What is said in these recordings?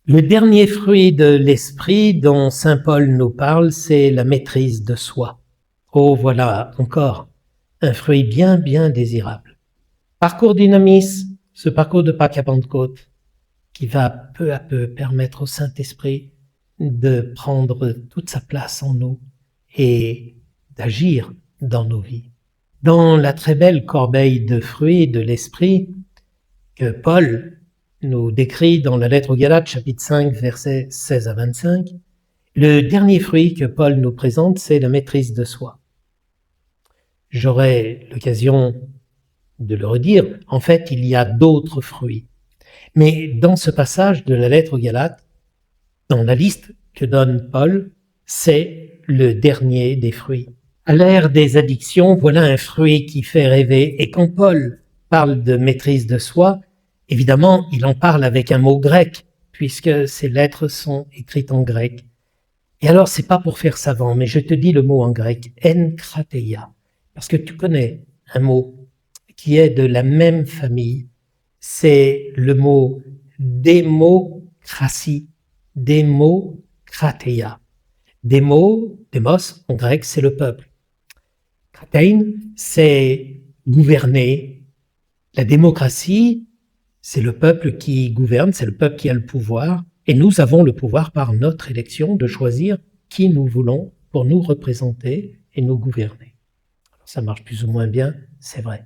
Le dernier fruit de l'esprit dont saint Paul nous parle, c'est la maîtrise de soi. Oh, voilà encore un fruit bien, bien désirable. Parcours Dynamis, ce parcours de Pâques à Pentecôte, qui va peu à peu permettre au Saint-Esprit de prendre toute sa place en nous et d'agir dans nos vies. Dans la très belle corbeille de fruits de l'esprit que Paul nous décrit dans la lettre aux Galates, chapitre 5, versets 16 à 25, le dernier fruit que Paul nous présente, c'est la maîtrise de soi. J'aurai l'occasion de le redire, en fait, il y a d'autres fruits. Mais dans ce passage de la lettre aux Galates, dans la liste que donne Paul, c'est le dernier des fruits. À l'ère des addictions, voilà un fruit qui fait rêver. Et quand Paul parle de maîtrise de soi, évidemment, il en parle avec un mot grec, puisque ces lettres sont écrites en grec. Et alors, c'est pas pour faire savant, mais je te dis le mot en grec, enkrateia, parce que tu connais un mot qui est de la même famille, c'est le mot démocratie, démokrateia. Démos, en grec, c'est le peuple. Kratein, c'est gouverner. La démocratie, c'est le peuple qui gouverne, c'est le peuple qui a le pouvoir. Et nous avons le pouvoir par notre élection de choisir qui nous voulons pour nous représenter et nous gouverner. Alors, ça marche plus ou moins bien, c'est vrai.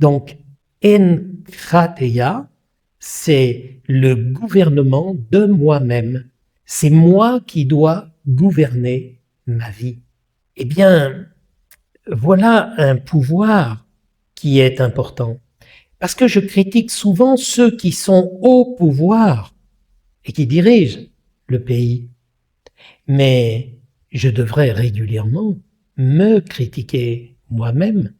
Donc, enkrateia, c'est le gouvernement de moi-même. C'est moi qui dois gouverner ma vie. Eh bien, voilà un pouvoir qui est important. Parce que je critique souvent ceux qui sont au pouvoir et qui dirigent le pays. Mais je devrais régulièrement me critiquer moi-même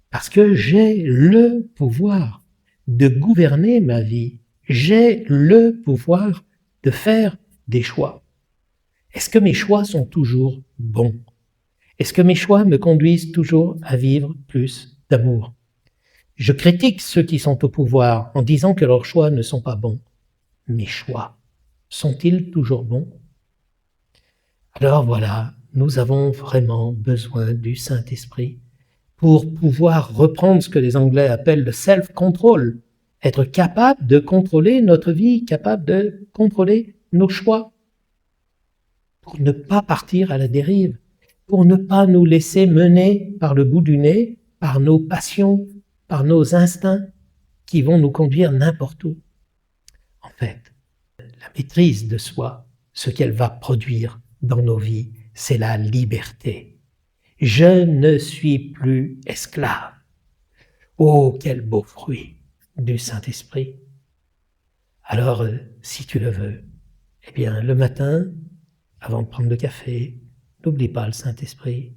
parce que j'ai le pouvoir de gouverner ma vie. J'ai le pouvoir de faire des choix. Est-ce que mes choix sont toujours bons? Est-ce que mes choix me conduisent toujours à vivre plus d'amour? Je critique ceux qui sont au pouvoir en disant que leurs choix ne sont pas bons. Mes choix sont-ils toujours bons? Alors voilà, nous avons vraiment besoin du Saint-Esprit pour pouvoir reprendre ce que les Anglais appellent le self-control, être capable de contrôler notre vie, capable de contrôler nos choix, pour ne pas partir à la dérive, pour ne pas nous laisser mener par le bout du nez, par nos passions, par nos instincts qui vont nous conduire n'importe où. En fait, la maîtrise de soi, ce qu'elle va produire dans nos vies, c'est la liberté. Je ne suis plus esclave. Oh, quel beau fruit du Saint-Esprit. Alors, si tu le veux, eh bien, le matin, avant de prendre le café, n'oublie pas le Saint-Esprit.